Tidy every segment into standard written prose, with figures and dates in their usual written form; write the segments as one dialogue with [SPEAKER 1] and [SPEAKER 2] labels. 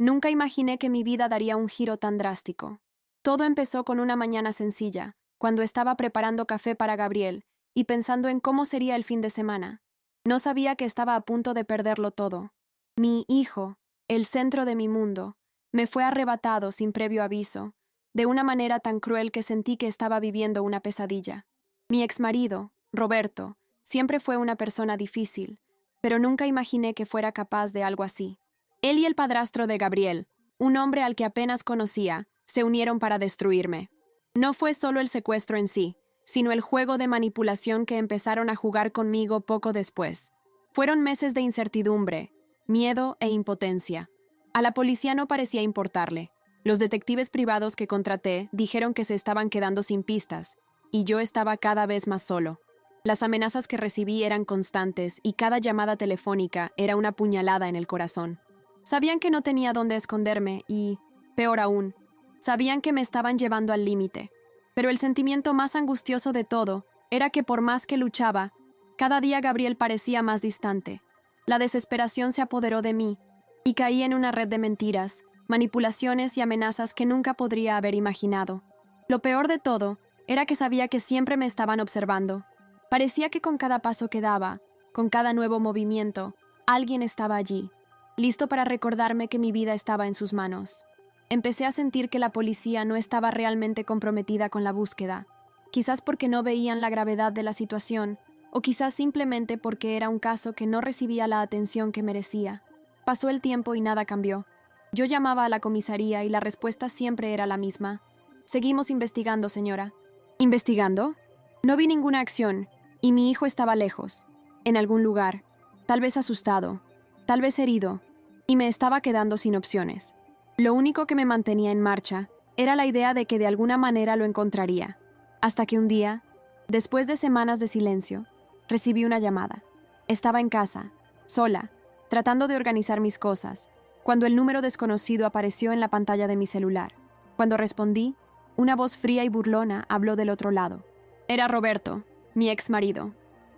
[SPEAKER 1] Nunca imaginé que mi vida daría un giro tan drástico. Todo empezó con una mañana sencilla, cuando estaba preparando café para Gabriel y pensando en cómo sería el fin de semana. No sabía que estaba a punto de perderlo todo. Mi hijo, el centro de mi mundo, me fue arrebatado sin previo aviso, de una manera tan cruel que sentí que estaba viviendo una pesadilla. Mi exmarido, Roberto, siempre fue una persona difícil, pero nunca imaginé que fuera capaz de algo así. Él y el padrastro de Gabriel, un hombre al que apenas conocía, se unieron para destruirme. No fue solo el secuestro en sí, sino el juego de manipulación que empezaron a jugar conmigo poco después. Fueron meses de incertidumbre, miedo e impotencia. A la policía no parecía importarle. Los detectives privados que contraté dijeron que se estaban quedando sin pistas, y yo estaba cada vez más solo. Las amenazas que recibí eran constantes y cada llamada telefónica era una puñalada en el corazón. Sabían que no tenía dónde esconderme y, peor aún, sabían que me estaban llevando al límite. Pero el sentimiento más angustioso de todo era que por más que luchaba, cada día Gabriel parecía más distante. La desesperación se apoderó de mí y caí en una red de mentiras, manipulaciones y amenazas que nunca podría haber imaginado. Lo peor de todo era que sabía que siempre me estaban observando. Parecía que con cada paso que daba, con cada nuevo movimiento, alguien estaba allí, listo para recordarme que mi vida estaba en sus manos. Empecé a sentir que la policía no estaba realmente comprometida con la búsqueda, quizás porque no veían la gravedad de la situación, o quizás simplemente porque era un caso que no recibía la atención que merecía. Pasó el tiempo y nada cambió. Yo llamaba a la comisaría y la respuesta siempre era la misma. Seguimos investigando, señora. ¿Investigando? No vi ninguna acción, y mi hijo estaba lejos, en algún lugar, tal vez asustado, tal vez herido, y me estaba quedando sin opciones. Lo único que me mantenía en marcha era la idea de que de alguna manera lo encontraría, hasta que un día, después de semanas de silencio, recibí una llamada. Estaba en casa, sola, tratando de organizar mis cosas, cuando el número desconocido apareció en la pantalla de mi celular. Cuando respondí, una voz fría y burlona habló del otro lado. Era Roberto, mi ex marido.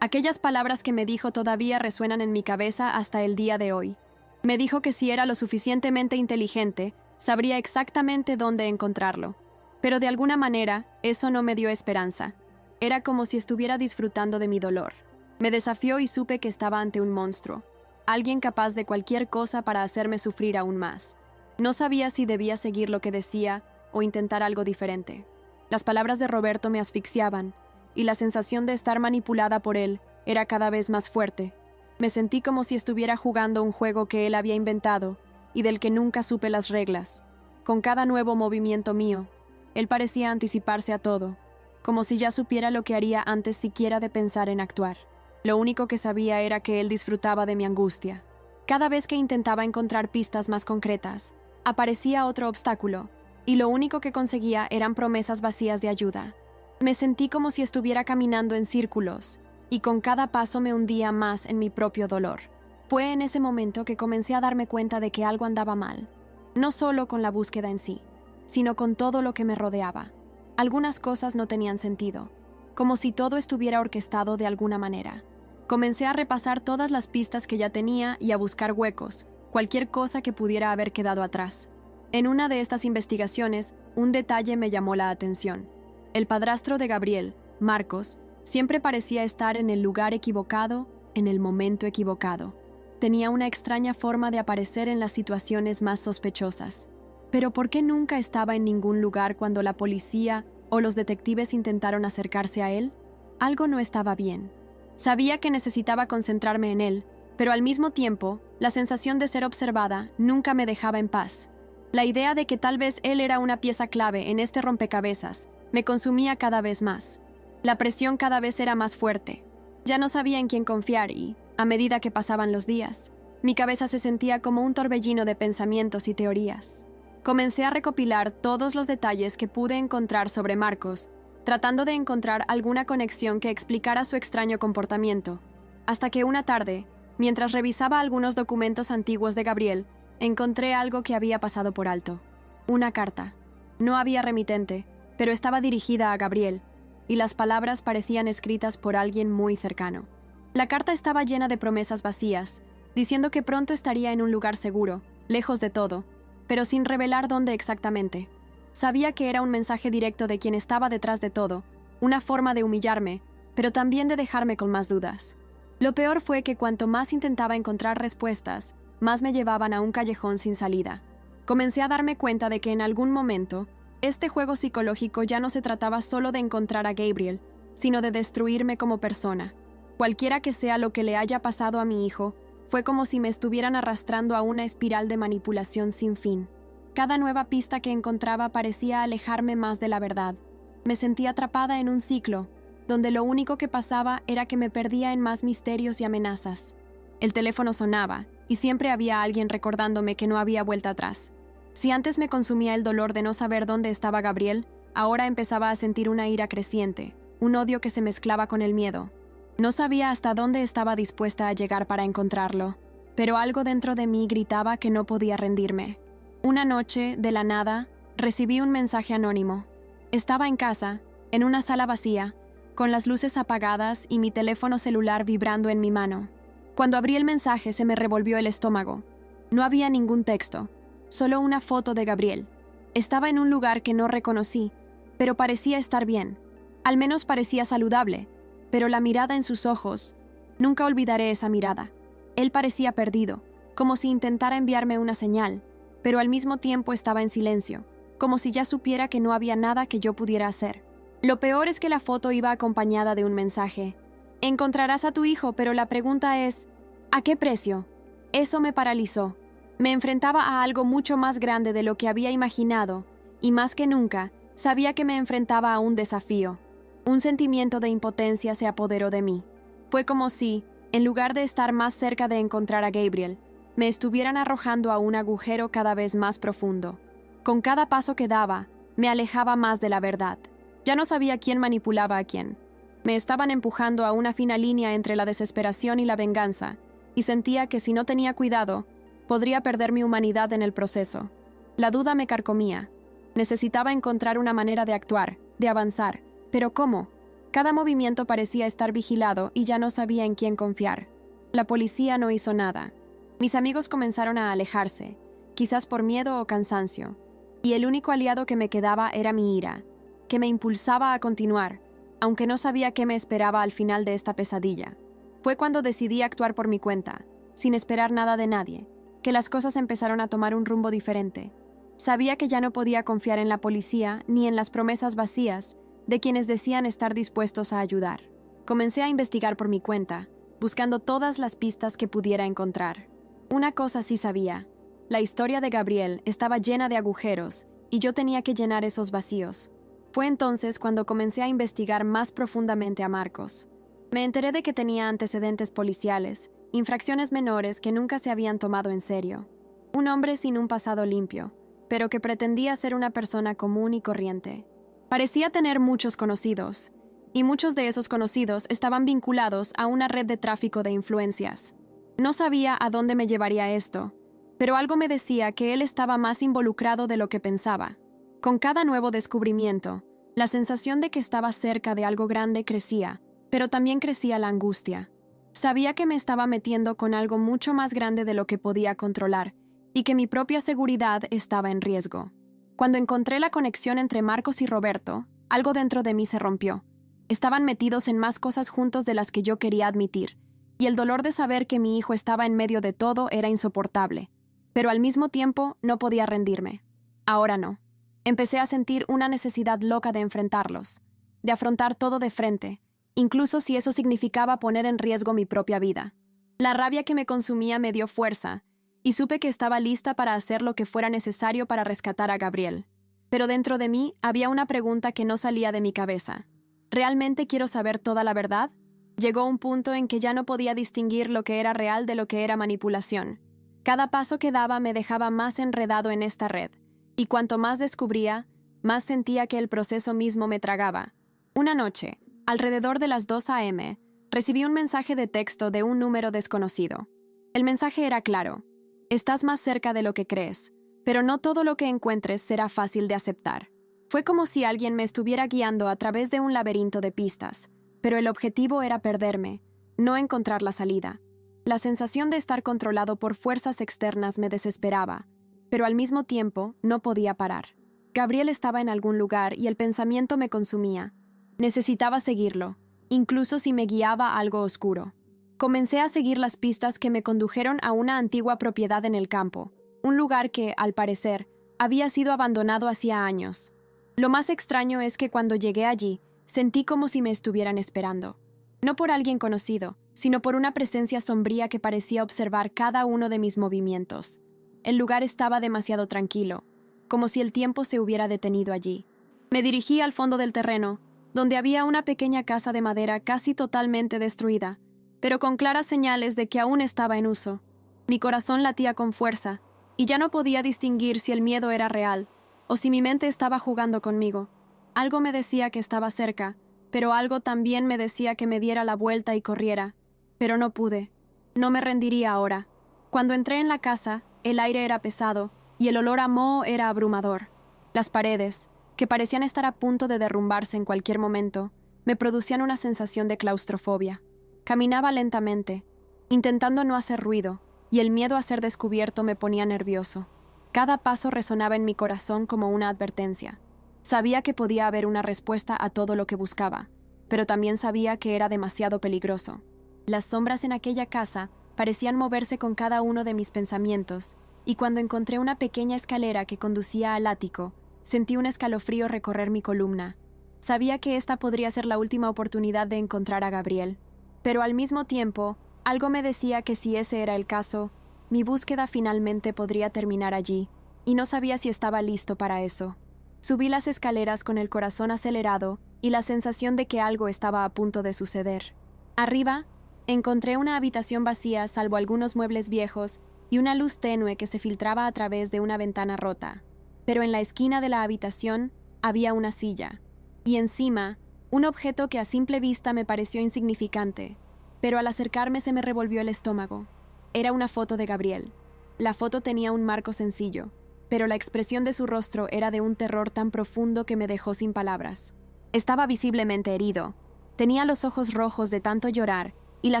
[SPEAKER 1] Aquellas palabras que me dijo todavía resuenan en mi cabeza hasta el día de hoy. Me dijo que si era lo suficientemente inteligente, sabría exactamente dónde encontrarlo. Pero de alguna manera, eso no me dio esperanza. Era como si estuviera disfrutando de mi dolor. Me desafió y supe que estaba ante un monstruo, alguien capaz de cualquier cosa para hacerme sufrir aún más. No sabía si debía seguir lo que decía o intentar algo diferente. Las palabras de Roberto me asfixiaban, y la sensación de estar manipulada por él era cada vez más fuerte. Me sentí como si estuviera jugando un juego que él había inventado y del que nunca supe las reglas. Con cada nuevo movimiento mío, él parecía anticiparse a todo, como si ya supiera lo que haría antes siquiera de pensar en actuar. Lo único que sabía era que él disfrutaba de mi angustia. Cada vez que intentaba encontrar pistas más concretas, aparecía otro obstáculo, y lo único que conseguía eran promesas vacías de ayuda. Me sentí como si estuviera caminando en círculos, y con cada paso me hundía más en mi propio dolor. Fue en ese momento que comencé a darme cuenta de que algo andaba mal, no solo con la búsqueda en sí, sino con todo lo que me rodeaba. Algunas cosas no tenían sentido, como si todo estuviera orquestado de alguna manera. Comencé a repasar todas las pistas que ya tenía y a buscar huecos, cualquier cosa que pudiera haber quedado atrás. En una de estas investigaciones, un detalle me llamó la atención. El padrastro de Gabriel, Marcos, siempre parecía estar en el lugar equivocado, en el momento equivocado. Tenía una extraña forma de aparecer en las situaciones más sospechosas. Pero ¿por qué nunca estaba en ningún lugar cuando la policía o los detectives intentaron acercarse a él? Algo no estaba bien. Sabía que necesitaba concentrarme en él, pero al mismo tiempo, la sensación de ser observada nunca me dejaba en paz. La idea de que tal vez él era una pieza clave en este rompecabezas me consumía cada vez más. La presión cada vez era más fuerte. Ya no sabía en quién confiar y, a medida que pasaban los días, mi cabeza se sentía como un torbellino de pensamientos y teorías. Comencé a recopilar todos los detalles que pude encontrar sobre Marcos, tratando de encontrar alguna conexión que explicara su extraño comportamiento, hasta que una tarde, mientras revisaba algunos documentos antiguos de Gabriel, encontré algo que había pasado por alto. Una carta. No había remitente, pero estaba dirigida a Gabriel, y las palabras parecían escritas por alguien muy cercano. La carta estaba llena de promesas vacías, diciendo que pronto estaría en un lugar seguro, lejos de todo, pero sin revelar dónde exactamente. Sabía que era un mensaje directo de quien estaba detrás de todo, una forma de humillarme, pero también de dejarme con más dudas. Lo peor fue que cuanto más intentaba encontrar respuestas, más me llevaban a un callejón sin salida. Comencé a darme cuenta de que en algún momento, este juego psicológico ya no se trataba solo de encontrar a Gabriel, sino de destruirme como persona. Cualquiera que sea lo que le haya pasado a mi hijo, fue como si me estuvieran arrastrando a una espiral de manipulación sin fin. Cada nueva pista que encontraba parecía alejarme más de la verdad. Me sentía atrapada en un ciclo, donde lo único que pasaba era que me perdía en más misterios y amenazas. El teléfono sonaba, y siempre había alguien recordándome que no había vuelta atrás. Si antes me consumía el dolor de no saber dónde estaba Gabriel, ahora empezaba a sentir una ira creciente, un odio que se mezclaba con el miedo. No sabía hasta dónde estaba dispuesta a llegar para encontrarlo, pero algo dentro de mí gritaba que no podía rendirme. Una noche, de la nada, recibí un mensaje anónimo. Estaba en casa, en una sala vacía, con las luces apagadas y mi teléfono celular vibrando en mi mano. Cuando abrí el mensaje se me revolvió el estómago. No había ningún texto, solo una foto de Gabriel. Estaba en un lugar que no reconocí, pero parecía estar bien. Al menos parecía saludable, pero la mirada en sus ojos, nunca olvidaré esa mirada. Él parecía perdido, como si intentara enviarme una señal, pero al mismo tiempo estaba en silencio, como si ya supiera que no había nada que yo pudiera hacer. Lo peor es que la foto iba acompañada de un mensaje. Encontrarás a tu hijo, pero la pregunta es, ¿a qué precio? Eso me paralizó. Me enfrentaba a algo mucho más grande de lo que había imaginado, y más que nunca, sabía que me enfrentaba a un desafío. Un sentimiento de impotencia se apoderó de mí. Fue como si, en lugar de estar más cerca de encontrar a Gabriel, me estuvieran arrojando a un agujero cada vez más profundo. Con cada paso que daba, me alejaba más de la verdad. Ya no sabía quién manipulaba a quién. Me estaban empujando a una fina línea entre la desesperación y la venganza, y sentía que si no tenía cuidado, podría perder mi humanidad en el proceso. La duda me carcomía. Necesitaba encontrar una manera de actuar, de avanzar. ¿Pero cómo? Cada movimiento parecía estar vigilado y ya no sabía en quién confiar. La policía no hizo nada. Mis amigos comenzaron a alejarse, quizás por miedo o cansancio, y el único aliado que me quedaba era mi ira, que me impulsaba a continuar, aunque no sabía qué me esperaba al final de esta pesadilla. Fue cuando decidí actuar por mi cuenta, sin esperar nada de nadie, que las cosas empezaron a tomar un rumbo diferente. Sabía que ya no podía confiar en la policía ni en las promesas vacías de quienes decían estar dispuestos a ayudar. Comencé a investigar por mi cuenta, buscando todas las pistas que pudiera encontrar. Una cosa sí sabía: la historia de Gabriel estaba llena de agujeros y yo tenía que llenar esos vacíos. Fue entonces cuando comencé a investigar más profundamente a Marcos. Me enteré de que tenía antecedentes policiales, infracciones menores que nunca se habían tomado en serio. Un hombre sin un pasado limpio, pero que pretendía ser una persona común y corriente. Parecía tener muchos conocidos, y muchos de esos conocidos estaban vinculados a una red de tráfico de influencias. No sabía a dónde me llevaría esto, pero algo me decía que él estaba más involucrado de lo que pensaba. Con cada nuevo descubrimiento, la sensación de que estaba cerca de algo grande crecía, pero también crecía la angustia. Sabía que me estaba metiendo con algo mucho más grande de lo que podía controlar, y que mi propia seguridad estaba en riesgo. Cuando encontré la conexión entre Marcos y Roberto, algo dentro de mí se rompió. Estaban metidos en más cosas juntos de las que yo quería admitir, y el dolor de saber que mi hijo estaba en medio de todo era insoportable. Pero al mismo tiempo no podía rendirme. Ahora no. Empecé a sentir una necesidad loca de enfrentarlos, de afrontar todo de frente, incluso si eso significaba poner en riesgo mi propia vida. La rabia que me consumía me dio fuerza, y supe que estaba lista para hacer lo que fuera necesario para rescatar a Gabriel. Pero dentro de mí había una pregunta que no salía de mi cabeza. ¿Realmente quiero saber toda la verdad? Llegó un punto en que ya no podía distinguir lo que era real de lo que era manipulación. Cada paso que daba me dejaba más enredado en esta red, y cuanto más descubría, más sentía que el proceso mismo me tragaba. Una noche, alrededor de las 2 a.m., recibí un mensaje de texto de un número desconocido. El mensaje era claro: estás más cerca de lo que crees, pero no todo lo que encuentres será fácil de aceptar. Fue como si alguien me estuviera guiando a través de un laberinto de pistas, pero el objetivo era perderme, no encontrar la salida. La sensación de estar controlado por fuerzas externas me desesperaba, pero al mismo tiempo no podía parar. Gabriel estaba en algún lugar y el pensamiento me consumía. Necesitaba seguirlo, incluso si me guiaba a algo oscuro. Comencé a seguir las pistas que me condujeron a una antigua propiedad en el campo, un lugar que, al parecer, había sido abandonado hacía años. Lo más extraño es que cuando llegué allí, sentí como si me estuvieran esperando. No por alguien conocido, sino por una presencia sombría que parecía observar cada uno de mis movimientos. El lugar estaba demasiado tranquilo, como si el tiempo se hubiera detenido allí. Me dirigí al fondo del terreno, donde había una pequeña casa de madera casi totalmente destruida, pero con claras señales de que aún estaba en uso. Mi corazón latía con fuerza, y ya no podía distinguir si el miedo era real, o si mi mente estaba jugando conmigo. Algo me decía que estaba cerca, pero algo también me decía que me diera la vuelta y corriera. Pero no pude. No me rendiría ahora. Cuando entré en la casa, el aire era pesado, y el olor a moho era abrumador. Las paredes, que parecían estar a punto de derrumbarse en cualquier momento, me producían una sensación de claustrofobia. Caminaba lentamente, intentando no hacer ruido, y el miedo a ser descubierto me ponía nervioso. Cada paso resonaba en mi corazón como una advertencia. Sabía que podía haber una respuesta a todo lo que buscaba, pero también sabía que era demasiado peligroso. Las sombras en aquella casa parecían moverse con cada uno de mis pensamientos, y cuando encontré una pequeña escalera que conducía al ático, sentí un escalofrío recorrer mi columna. Sabía que esta podría ser la última oportunidad de encontrar a Gabriel, pero al mismo tiempo, algo me decía que si ese era el caso, mi búsqueda finalmente podría terminar allí, y no sabía si estaba listo para eso. Subí las escaleras con el corazón acelerado y la sensación de que algo estaba a punto de suceder. Arriba, encontré una habitación vacía salvo algunos muebles viejos y una luz tenue que se filtraba a través de una ventana rota. Pero en la esquina de la habitación había una silla, y encima, un objeto que a simple vista me pareció insignificante, pero al acercarme se me revolvió el estómago. Era una foto de Gabriel. La foto tenía un marco sencillo, pero la expresión de su rostro era de un terror tan profundo que me dejó sin palabras. Estaba visiblemente herido. Tenía los ojos rojos de tanto llorar, y la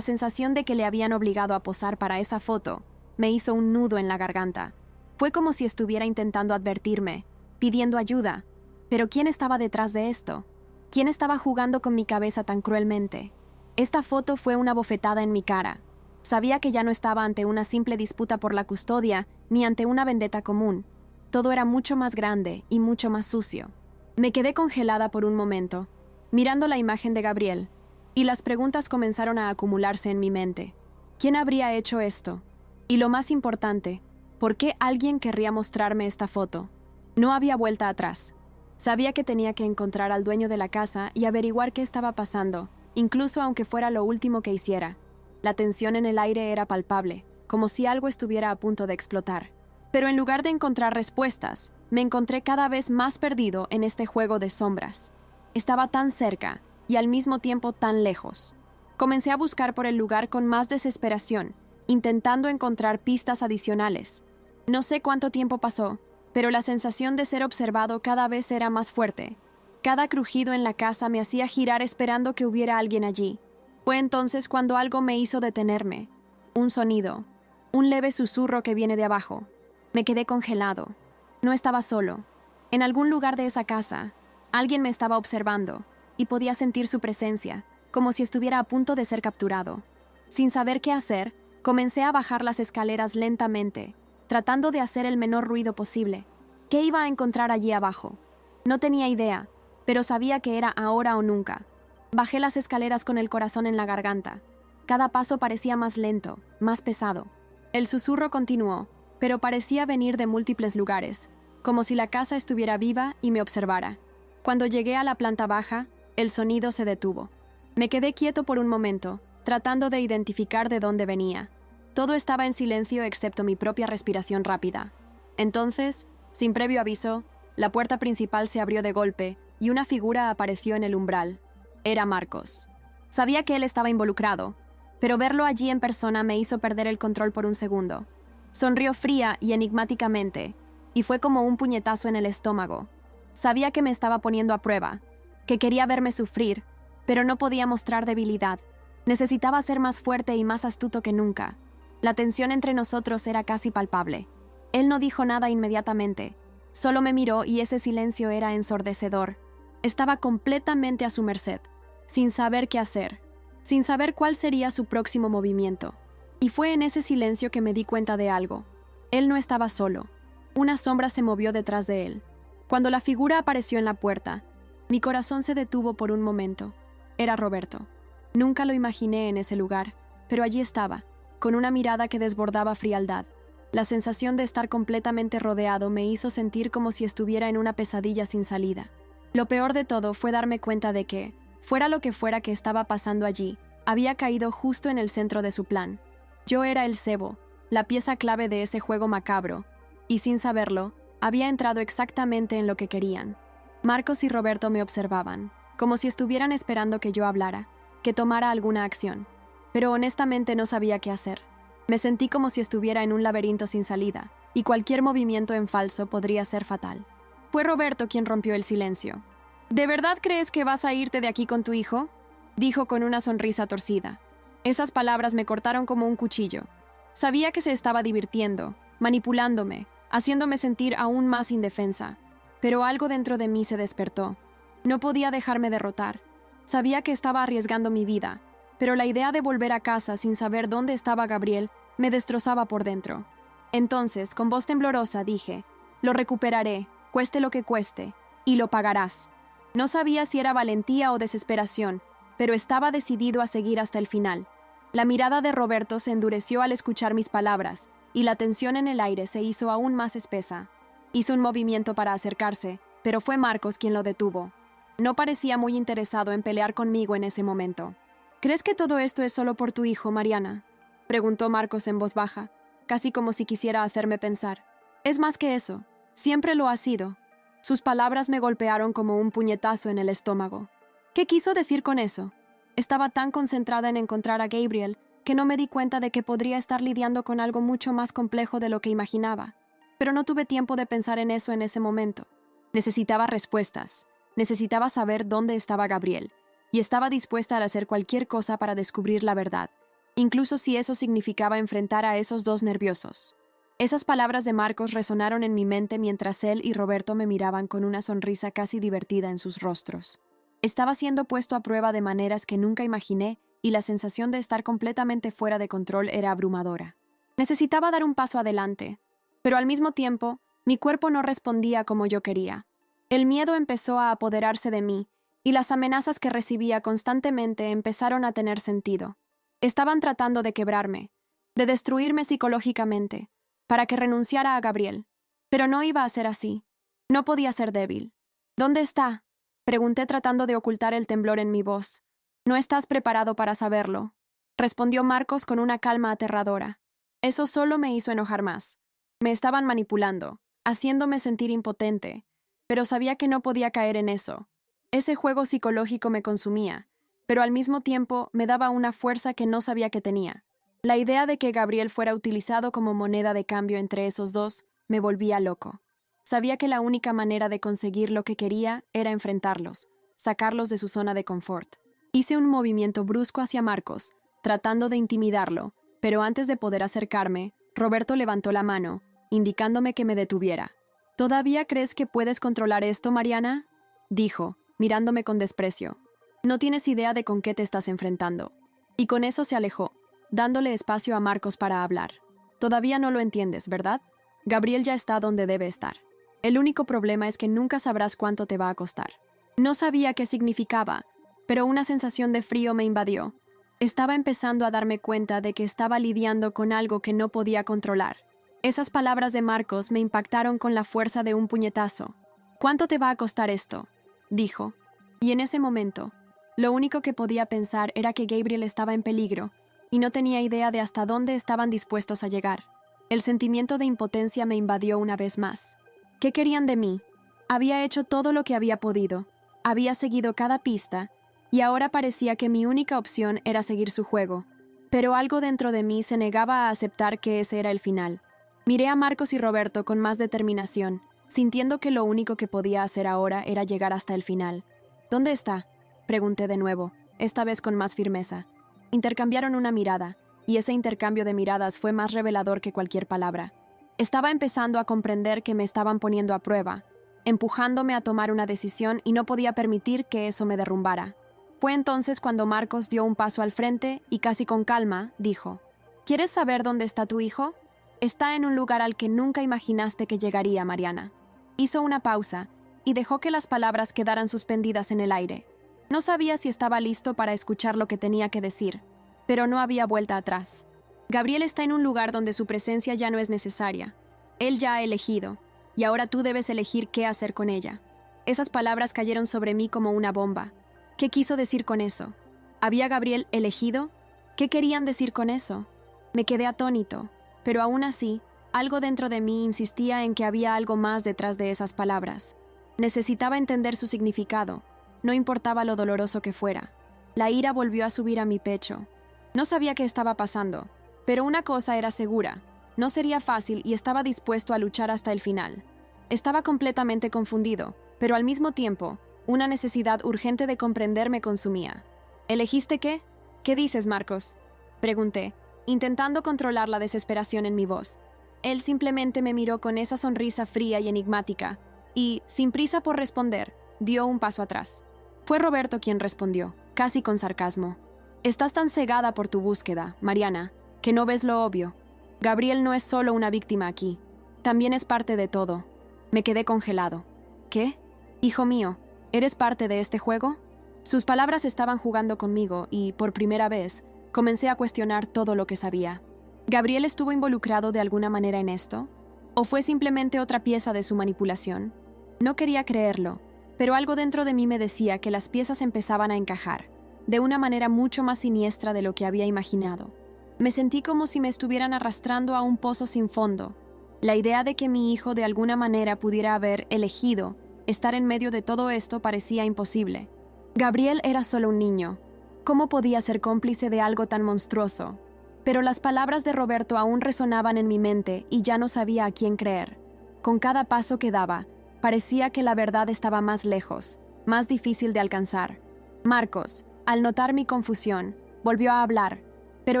[SPEAKER 1] sensación de que le habían obligado a posar para esa foto me hizo un nudo en la garganta. Fue como si estuviera intentando advertirme, pidiendo ayuda. Pero ¿quién estaba detrás de esto? ¿Quién estaba jugando con mi cabeza tan cruelmente? Esta foto fue una bofetada en mi cara. Sabía que ya no estaba ante una simple disputa por la custodia, ni ante una vendetta común. Todo era mucho más grande y mucho más sucio. Me quedé congelada por un momento, mirando la imagen de Gabriel, y las preguntas comenzaron a acumularse en mi mente. ¿Quién habría hecho esto? Y lo más importante, ¿por qué alguien querría mostrarme esta foto? No había vuelta atrás. Sabía que tenía que encontrar al dueño de la casa y averiguar qué estaba pasando, incluso aunque fuera lo último que hiciera. La tensión en el aire era palpable, como si algo estuviera a punto de explotar. Pero en lugar de encontrar respuestas, me encontré cada vez más perdido en este juego de sombras. Estaba tan cerca y al mismo tiempo tan lejos. Comencé a buscar por el lugar con más desesperación, intentando encontrar pistas adicionales. No sé cuánto tiempo pasó, pero la sensación de ser observado cada vez era más fuerte. Cada crujido en la casa me hacía girar esperando que hubiera alguien allí. Fue entonces cuando algo me hizo detenerme. Un sonido, un leve susurro que viene de abajo. Me quedé congelado. No estaba solo. En algún lugar de esa casa, alguien me estaba observando, y podía sentir su presencia, como si estuviera a punto de ser capturado. Sin saber qué hacer, comencé a bajar las escaleras lentamente, tratando de hacer el menor ruido posible. ¿Qué iba a encontrar allí abajo? No tenía idea, pero sabía que era ahora o nunca. Bajé las escaleras con el corazón en la garganta. Cada paso parecía más lento, más pesado. El susurro continuó, pero parecía venir de múltiples lugares, como si la casa estuviera viva y me observara. Cuando llegué a la planta baja, el sonido se detuvo. Me quedé quieto por un momento, tratando de identificar de dónde venía. Todo estaba en silencio excepto mi propia respiración rápida. Entonces, sin previo aviso, la puerta principal se abrió de golpe y una figura apareció en el umbral. Era Marcos. Sabía que él estaba involucrado, pero verlo allí en persona me hizo perder el control por un segundo. Sonrió fría y enigmáticamente, y fue como un puñetazo en el estómago. Sabía que me estaba poniendo a prueba, que quería verme sufrir, pero no podía mostrar debilidad. Necesitaba ser más fuerte y más astuto que nunca. La tensión entre nosotros era casi palpable. Él no dijo nada inmediatamente. Solo me miró y ese silencio era ensordecedor. Estaba completamente a su merced, sin saber qué hacer, sin saber cuál sería su próximo movimiento. Y fue en ese silencio que me di cuenta de algo. Él no estaba solo. Una sombra se movió detrás de él. Cuando la figura apareció en la puerta, mi corazón se detuvo por un momento. Era Roberto. Nunca lo imaginé en ese lugar, pero allí estaba, con una mirada que desbordaba frialdad. La sensación de estar completamente rodeado me hizo sentir como si estuviera en una pesadilla sin salida. Lo peor de todo fue darme cuenta de que, fuera lo que fuera que estaba pasando allí, había caído justo en el centro de su plan. Yo era el cebo, la pieza clave de ese juego macabro, y sin saberlo, había entrado exactamente en lo que querían. Marcos y Roberto me observaban, como si estuvieran esperando que yo hablara, que tomara alguna acción. Pero honestamente no sabía qué hacer. Me sentí como si estuviera en un laberinto sin salida, y cualquier movimiento en falso podría ser fatal. Fue Roberto quien rompió el silencio. ¿De verdad crees que vas a irte de aquí con tu hijo?, dijo con una sonrisa torcida. Esas palabras me cortaron como un cuchillo. Sabía que se estaba divirtiendo, manipulándome, haciéndome sentir aún más indefensa. Pero algo dentro de mí se despertó. No podía dejarme derrotar. Sabía que estaba arriesgando mi vida, pero la idea de volver a casa sin saber dónde estaba Gabriel me destrozaba por dentro. Entonces, con voz temblorosa, dije: «Lo recuperaré, cueste lo que cueste, y lo pagarás». No sabía si era valentía o desesperación, pero estaba decidido a seguir hasta el final. La mirada de Roberto se endureció al escuchar mis palabras, y la tensión en el aire se hizo aún más espesa. Hizo un movimiento para acercarse, pero fue Marcos quien lo detuvo. No parecía muy interesado en pelear conmigo en ese momento. «¿Crees que todo esto es solo por tu hijo, Mariana?», preguntó Marcos en voz baja, casi como si quisiera hacerme pensar. «Es más que eso. Siempre lo ha sido». Sus palabras me golpearon como un puñetazo en el estómago. ¿Qué quiso decir con eso? Estaba tan concentrada en encontrar a Gabriel que no me di cuenta de que podría estar lidiando con algo mucho más complejo de lo que imaginaba. Pero no tuve tiempo de pensar en eso en ese momento. Necesitaba respuestas. Necesitaba saber dónde estaba Gabriel. Y estaba dispuesta a hacer cualquier cosa para descubrir la verdad, incluso si eso significaba enfrentar a esos dos nerviosos. Esas palabras de Marcos resonaron en mi mente mientras él y Roberto me miraban con una sonrisa casi divertida en sus rostros. Estaba siendo puesto a prueba de maneras que nunca imaginé y la sensación de estar completamente fuera de control era abrumadora. Necesitaba dar un paso adelante, pero al mismo tiempo, mi cuerpo no respondía como yo quería. El miedo empezó a apoderarse de mí y las amenazas que recibía constantemente empezaron a tener sentido. Estaban tratando de quebrarme, de destruirme psicológicamente, para que renunciara a Gabriel. Pero no iba a ser así. No podía ser débil. «¿Dónde está?», pregunté tratando de ocultar el temblor en mi voz. «No estás preparado para saberlo», respondió Marcos con una calma aterradora. Eso solo me hizo enojar más. Me estaban manipulando, haciéndome sentir impotente, pero sabía que no podía caer en eso. Ese juego psicológico me consumía, pero al mismo tiempo me daba una fuerza que no sabía que tenía. La idea de que Gabriel fuera utilizado como moneda de cambio entre esos dos me volvía loco. Sabía que la única manera de conseguir lo que quería era enfrentarlos, sacarlos de su zona de confort. Hice un movimiento brusco hacia Marcos, tratando de intimidarlo, pero antes de poder acercarme, Roberto levantó la mano, indicándome que me detuviera. «¿Todavía crees que puedes controlar esto, Mariana?», dijo, mirándome con desprecio. «No tienes idea de con qué te estás enfrentando». Y con eso se alejó, dándole espacio a Marcos para hablar. «Todavía no lo entiendes, ¿verdad? Gabriel ya está donde debe estar. El único problema es que nunca sabrás cuánto te va a costar». No sabía qué significaba, pero una sensación de frío me invadió. Estaba empezando a darme cuenta de que estaba lidiando con algo que no podía controlar. Esas palabras de Marcos me impactaron con la fuerza de un puñetazo. «¿Cuánto te va a costar esto?», dijo. Y en ese momento, lo único que podía pensar era que Gabriel estaba en peligro, y no tenía idea de hasta dónde estaban dispuestos a llegar. El sentimiento de impotencia me invadió una vez más. ¿Qué querían de mí? Había hecho todo lo que había podido. Había seguido cada pista, y ahora parecía que mi única opción era seguir su juego. Pero algo dentro de mí se negaba a aceptar que ese era el final. Miré a Marcos y Roberto con más determinación, sintiendo que lo único que podía hacer ahora era llegar hasta el final. «¿Dónde está?», pregunté de nuevo, esta vez con más firmeza. Intercambiaron una mirada, y ese intercambio de miradas fue más revelador que cualquier palabra. Estaba empezando a comprender que me estaban poniendo a prueba, empujándome a tomar una decisión y no podía permitir que eso me derrumbara. Fue entonces cuando Marcos dio un paso al frente y casi con calma dijo: ¿Quieres saber dónde está tu hijo? Está en un lugar al que nunca imaginaste que llegaría, Mariana. Hizo una pausa y dejó que las palabras quedaran suspendidas en el aire. No sabía si estaba listo para escuchar lo que tenía que decir, pero no había vuelta atrás. Gabriel está en un lugar donde su presencia ya no es necesaria. Él ya ha elegido, y ahora tú debes elegir qué hacer con ella. Esas palabras cayeron sobre mí como una bomba. ¿Qué quiso decir con eso? ¿Había Gabriel elegido? ¿Qué querían decir con eso? Me quedé atónito, pero aún así, algo dentro de mí insistía en que había algo más detrás de esas palabras. Necesitaba entender su significado, no importaba lo doloroso que fuera. La ira volvió a subir a mi pecho. No sabía qué estaba pasando, pero una cosa era segura: no sería fácil y estaba dispuesto a luchar hasta el final. Estaba completamente confundido, pero al mismo tiempo, una necesidad urgente de comprender me consumía. ¿Elegiste qué? ¿Qué dices, Marcos?, pregunté, intentando controlar la desesperación en mi voz. Él simplemente me miró con esa sonrisa fría y enigmática, y, sin prisa por responder, dio un paso atrás. Fue Roberto quien respondió, casi con sarcasmo: Estás tan cegada por tu búsqueda, Mariana, que no ves lo obvio. Gabriel no es solo una víctima aquí, también es parte de todo. Me quedé congelado. ¿Qué? Hijo mío, ¿eres parte de este juego? Sus palabras estaban jugando conmigo y, por primera vez, comencé a cuestionar todo lo que sabía. ¿Gabriel estuvo involucrado de alguna manera en esto? ¿O fue simplemente otra pieza de su manipulación? No quería creerlo, pero algo dentro de mí me decía que las piezas empezaban a encajar, de una manera mucho más siniestra de lo que había imaginado. Me sentí como si me estuvieran arrastrando a un pozo sin fondo. La idea de que mi hijo de alguna manera pudiera haber elegido estar en medio de todo esto parecía imposible. Gabriel era solo un niño. ¿Cómo podía ser cómplice de algo tan monstruoso? Pero las palabras de Roberto aún resonaban en mi mente y ya no sabía a quién creer. Con cada paso que daba, parecía que la verdad estaba más lejos, más difícil de alcanzar. Marcos, al notar mi confusión, volvió a hablar, pero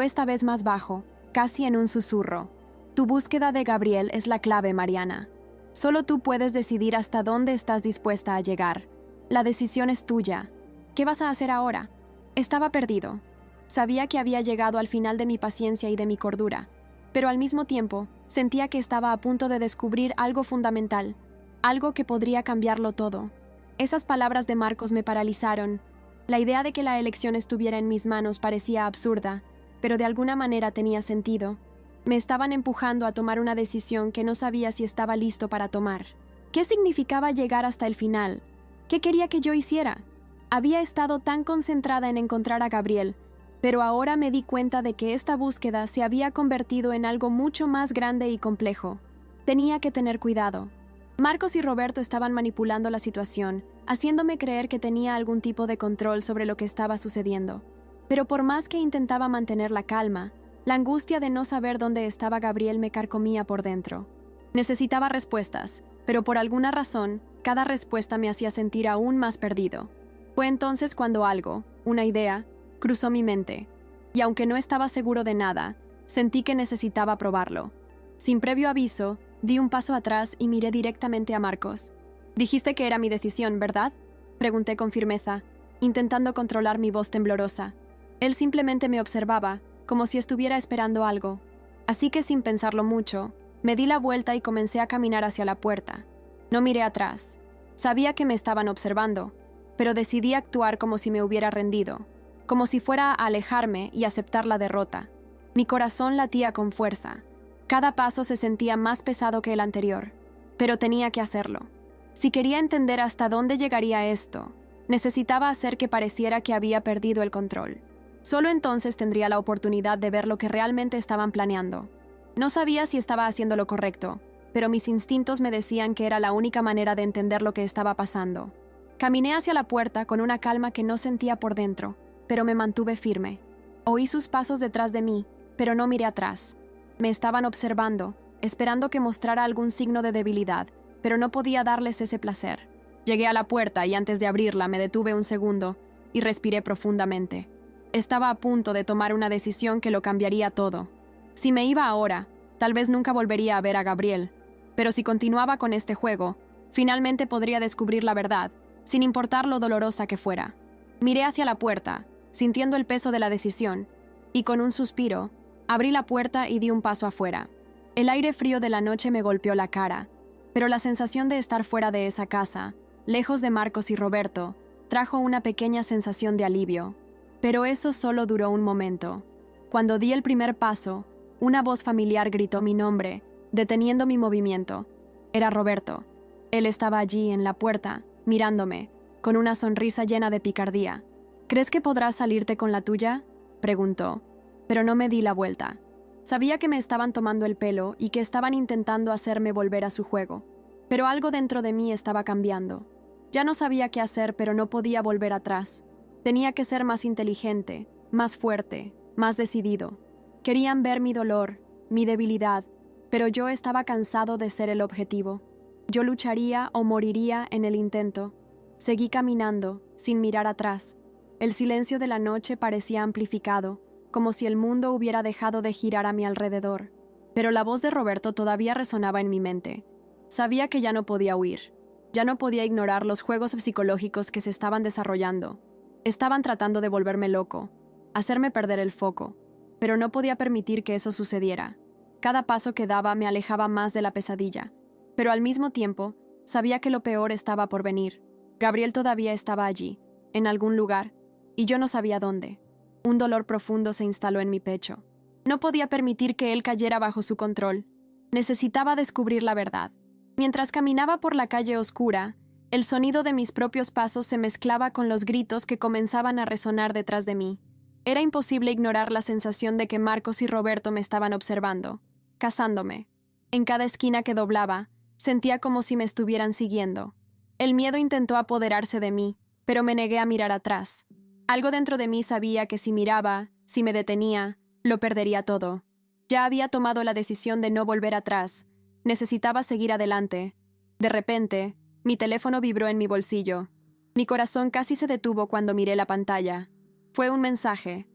[SPEAKER 1] esta vez más bajo, casi en un susurro. Tu búsqueda de Gabriel es la clave, Mariana. Solo tú puedes decidir hasta dónde estás dispuesta a llegar. La decisión es tuya. ¿Qué vas a hacer ahora? Estaba perdido. Sabía que había llegado al final de mi paciencia y de mi cordura, pero al mismo tiempo sentía que estaba a punto de descubrir algo fundamental, algo que podría cambiarlo todo. Esas palabras de Marcos me paralizaron. La idea de que la elección estuviera en mis manos parecía absurda, pero de alguna manera tenía sentido. Me estaban empujando a tomar una decisión que no sabía si estaba listo para tomar. ¿Qué significaba llegar hasta el final? ¿Qué quería que yo hiciera? Había estado tan concentrada en encontrar a Gabriel, pero ahora me di cuenta de que esta búsqueda se había convertido en algo mucho más grande y complejo. Tenía que tener cuidado. Marcos y Roberto estaban manipulando la situación, haciéndome creer que tenía algún tipo de control sobre lo que estaba sucediendo. Pero por más que intentaba mantener la calma, la angustia de no saber dónde estaba Gabriel me carcomía por dentro. Necesitaba respuestas, pero por alguna razón, cada respuesta me hacía sentir aún más perdido. Fue entonces cuando algo, una idea, cruzó mi mente, y aunque no estaba seguro de nada, sentí que necesitaba probarlo. Sin previo aviso, di un paso atrás y miré directamente a Marcos. «Dijiste que era mi decisión, ¿verdad?», pregunté con firmeza, intentando controlar mi voz temblorosa. Él simplemente me observaba, como si estuviera esperando algo. Así que sin pensarlo mucho, me di la vuelta y comencé a caminar hacia la puerta. No miré atrás. Sabía que me estaban observando, pero decidí actuar como si me hubiera rendido, como si fuera a alejarme y aceptar la derrota. Mi corazón latía con fuerza. Cada paso se sentía más pesado que el anterior, pero tenía que hacerlo. Si quería entender hasta dónde llegaría esto, necesitaba hacer que pareciera que había perdido el control. Solo entonces tendría la oportunidad de ver lo que realmente estaban planeando. No sabía si estaba haciendo lo correcto, pero mis instintos me decían que era la única manera de entender lo que estaba pasando. Caminé hacia la puerta con una calma que no sentía por dentro, pero me mantuve firme. Oí sus pasos detrás de mí, pero no miré atrás. Me estaban observando, esperando que mostrara algún signo de debilidad, pero no podía darles ese placer. Llegué a la puerta y antes de abrirla me detuve un segundo y respiré profundamente. Estaba a punto de tomar una decisión que lo cambiaría todo. Si me iba ahora, Tal vez nunca volvería a ver a Gabriel, pero si continuaba con este juego, finalmente podría descubrir la verdad, sin importar lo dolorosa que fuera. Miré hacia la puerta, sintiendo el peso de la decisión, y con un suspiro, abrí la puerta y di un paso afuera. El aire frío de la noche me golpeó la cara, pero la sensación de estar fuera de esa casa, lejos de Marcos y Roberto, trajo una pequeña sensación de alivio. Pero eso solo duró un momento. Cuando di el primer paso, una voz familiar gritó mi nombre, deteniendo mi movimiento. Era Roberto. Él estaba allí, en la puerta, mirándome, con una sonrisa llena de picardía. ¿Crees que podrás salirte con la tuya?, preguntó, pero no me di la vuelta. Sabía que me estaban tomando el pelo y que estaban intentando hacerme volver a su juego, pero algo dentro de mí estaba cambiando. Ya no sabía qué hacer, pero no podía volver atrás. Tenía que ser más inteligente, más fuerte, más decidido. Querían ver mi dolor, mi debilidad, pero yo estaba cansado de ser el objetivo. Yo lucharía o moriría en el intento. Seguí caminando, sin mirar atrás. El silencio de la noche parecía amplificado, como si el mundo hubiera dejado de girar a mi alrededor. Pero la voz de Roberto todavía resonaba en mi mente. Sabía que ya no podía huir. Ya no podía ignorar los juegos psicológicos que se estaban desarrollando. Estaban tratando de volverme loco, hacerme perder el foco, pero no podía permitir que eso sucediera. Cada paso que daba me alejaba más de la pesadilla, pero al mismo tiempo sabía que lo peor estaba por venir. Gabriel todavía estaba allí, en algún lugar, y yo no sabía dónde. Un dolor profundo se instaló en mi pecho. No podía permitir que él cayera bajo su control. Necesitaba descubrir la verdad. Mientras caminaba por la calle oscura, el sonido de mis propios pasos se mezclaba con los gritos que comenzaban a resonar detrás de mí. Era imposible ignorar la sensación de que Marcos y Roberto me estaban observando, cazándome. En cada esquina que doblaba, sentía como si me estuvieran siguiendo. El miedo intentó apoderarse de mí, pero me negué a mirar atrás. Algo dentro de mí sabía que si miraba, si me detenía, lo perdería todo. Ya había tomado la decisión de no volver atrás. Necesitaba seguir adelante. De repente, mi teléfono vibró en mi bolsillo. Mi corazón casi se detuvo cuando miré la pantalla. Fue un mensaje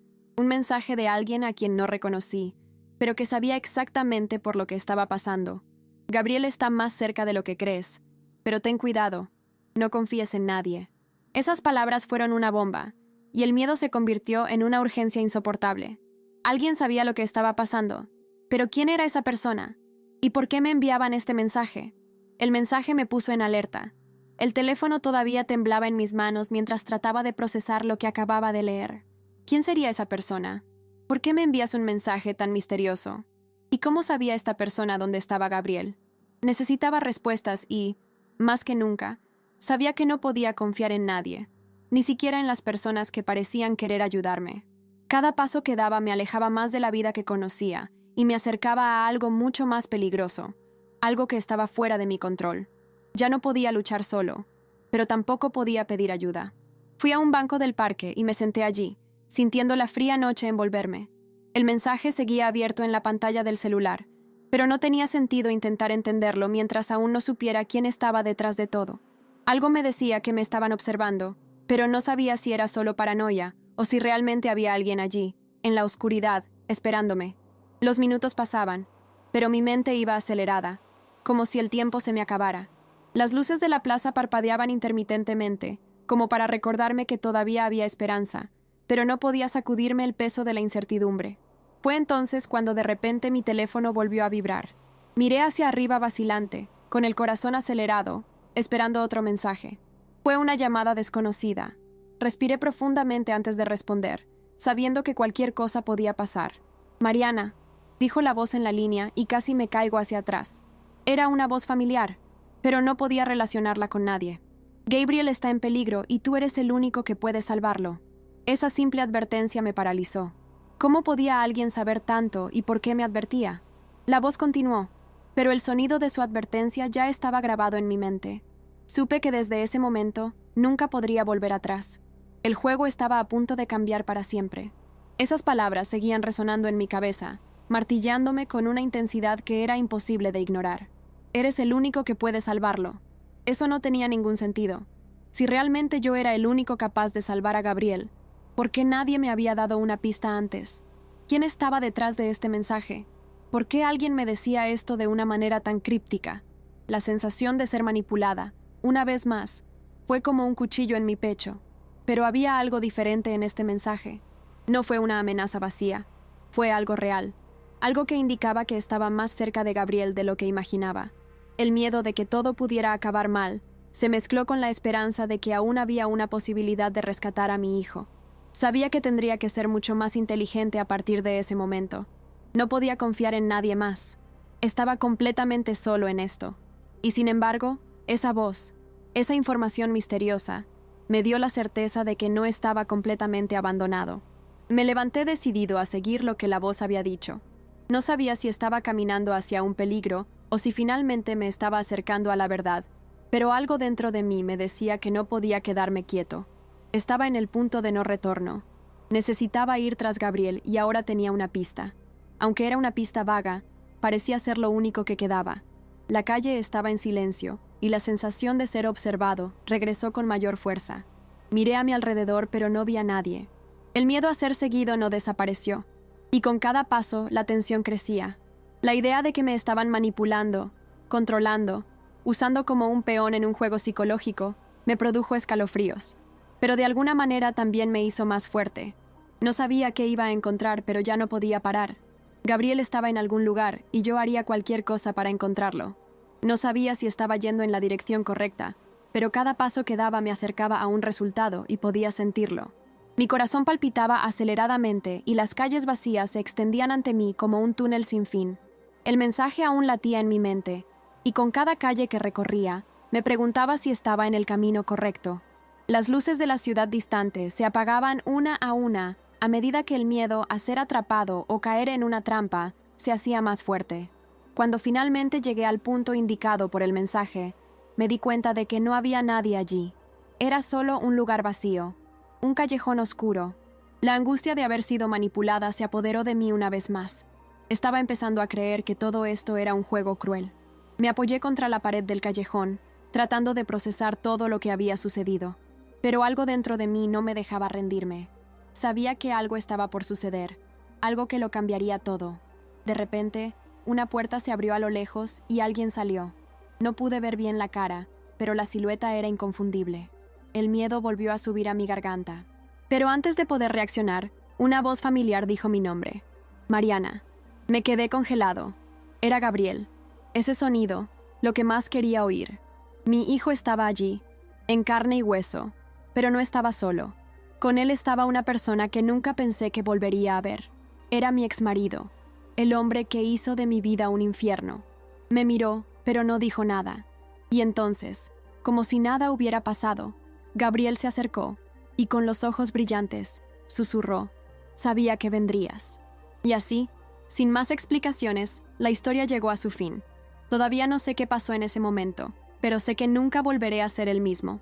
[SPEAKER 1] de alguien a quien no reconocí, pero que sabía exactamente por lo que estaba pasando. Gabriel está más cerca de lo que crees, pero ten cuidado, no confíes en nadie. Esas palabras fueron una bomba, y el miedo se convirtió en una urgencia insoportable. Alguien sabía lo que estaba pasando, pero ¿quién era esa persona? ¿Y por qué me enviaban este mensaje? El mensaje me puso en alerta. El teléfono todavía temblaba en mis manos mientras trataba de procesar lo que acababa de leer. ¿Quién sería esa persona? ¿Por qué me envías un mensaje tan misterioso? ¿Y cómo sabía esta persona dónde estaba Gabriel? Necesitaba respuestas y, más que nunca, sabía que no podía confiar en nadie, ni siquiera en las personas que parecían querer ayudarme. Cada paso que daba me alejaba más de la vida que conocía y me acercaba a algo mucho más peligroso, algo que estaba fuera de mi control. Ya no podía luchar solo, pero tampoco podía pedir ayuda. Fui a un banco del parque y me senté allí, sintiendo la fría noche envolverme. El mensaje seguía abierto en la pantalla del celular, pero no tenía sentido intentar entenderlo mientras aún no supiera quién estaba detrás de todo. Algo me decía que me estaban observando, pero no sabía si era solo paranoia o si realmente había alguien allí, en la oscuridad, esperándome. Los minutos pasaban, pero mi mente iba acelerada, como si el tiempo se me acabara. Las luces de la plaza parpadeaban intermitentemente, como para recordarme que todavía había esperanza, pero no podía sacudirme el peso de la incertidumbre. Fue entonces cuando de repente mi teléfono volvió a vibrar. Miré hacia arriba vacilante, con el corazón acelerado, esperando otro mensaje. Fue una llamada desconocida. Respiré profundamente antes de responder, sabiendo que cualquier cosa podía pasar. «Mariana», dijo la voz en la línea y casi me caigo hacia atrás. Era una voz familiar, pero no podía relacionarla con nadie. «Gabriel está en peligro y tú eres el único que puede salvarlo». Esa simple advertencia me paralizó. ¿Cómo podía alguien saber tanto y por qué me advertía? La voz continuó, pero el sonido de su advertencia ya estaba grabado en mi mente. Supe que desde ese momento nunca podría volver atrás. El juego estaba a punto de cambiar para siempre. Esas palabras seguían resonando en mi cabeza, martillándome con una intensidad que era imposible de ignorar. Eres el único que puede salvarlo. Eso no tenía ningún sentido. Si realmente yo era el único capaz de salvar a Gabriel, ¿por qué nadie me había dado una pista antes? ¿Quién estaba detrás de este mensaje? ¿Por qué alguien me decía esto de una manera tan críptica? La sensación de ser manipulada, una vez más, fue como un cuchillo en mi pecho. Pero había algo diferente en este mensaje. No fue una amenaza vacía, fue algo real. Algo que indicaba que estaba más cerca de Gabriel de lo que imaginaba. El miedo de que todo pudiera acabar mal se mezcló con la esperanza de que aún había una posibilidad de rescatar a mi hijo. Sabía que tendría que ser mucho más inteligente a partir de ese momento. No podía confiar en nadie más. Estaba completamente solo en esto. Y sin embargo, esa voz, esa información misteriosa, me dio la certeza de que no estaba completamente abandonado. Me levanté decidido a seguir lo que la voz había dicho. No sabía si estaba caminando hacia un peligro o si finalmente me estaba acercando a la verdad, pero algo dentro de mí me decía que no podía quedarme quieto. Estaba en el punto de no retorno. Necesitaba ir tras Gabriel y ahora tenía una pista. Aunque era una pista vaga, parecía ser lo único que quedaba. La calle estaba en silencio y la sensación de ser observado regresó con mayor fuerza. Miré a mi alrededor, pero no vi a nadie. El miedo a ser seguido no desapareció, y con cada paso la tensión crecía. La idea de que me estaban manipulando, controlando, usando como un peón en un juego psicológico, me produjo escalofríos. Pero de alguna manera también me hizo más fuerte. No sabía qué iba a encontrar, pero ya no podía parar. Gabriel estaba en algún lugar y yo haría cualquier cosa para encontrarlo. No sabía si estaba yendo en la dirección correcta, pero cada paso que daba me acercaba a un resultado y podía sentirlo. Mi corazón palpitaba aceleradamente y las calles vacías se extendían ante mí como un túnel sin fin. El mensaje aún latía en mi mente, y con cada calle que recorría, me preguntaba si estaba en el camino correcto. Las luces de la ciudad distante se apagaban una a medida que el miedo a ser atrapado o caer en una trampa se hacía más fuerte. Cuando finalmente llegué al punto indicado por el mensaje, me di cuenta de que no había nadie allí. Era solo un lugar vacío, un callejón oscuro. La angustia de haber sido manipulada se apoderó de mí una vez más. Estaba empezando a creer que todo esto era un juego cruel. Me apoyé contra la pared del callejón, tratando de procesar todo lo que había sucedido. Pero algo dentro de mí no me dejaba rendirme. Sabía que algo estaba por suceder, algo que lo cambiaría todo. De repente, una puerta se abrió a lo lejos y alguien salió. No pude ver bien la cara, pero la silueta era inconfundible. El miedo volvió a subir a mi garganta. Pero antes de poder reaccionar, una voz familiar dijo mi nombre. Mariana. Me quedé congelado. Era Gabriel. Ese sonido, lo que más quería oír. Mi hijo estaba allí, en carne y hueso, pero no estaba solo. Con él estaba una persona que nunca pensé que volvería a ver. Era mi exmarido, el hombre que hizo de mi vida un infierno. Me miró, pero no dijo nada. Y entonces, como si nada hubiera pasado, Gabriel se acercó y con los ojos brillantes, susurró, «Sabía que vendrías». Y así, sin más explicaciones, la historia llegó a su fin. Todavía no sé qué pasó en ese momento, pero sé que nunca volveré a ser el mismo.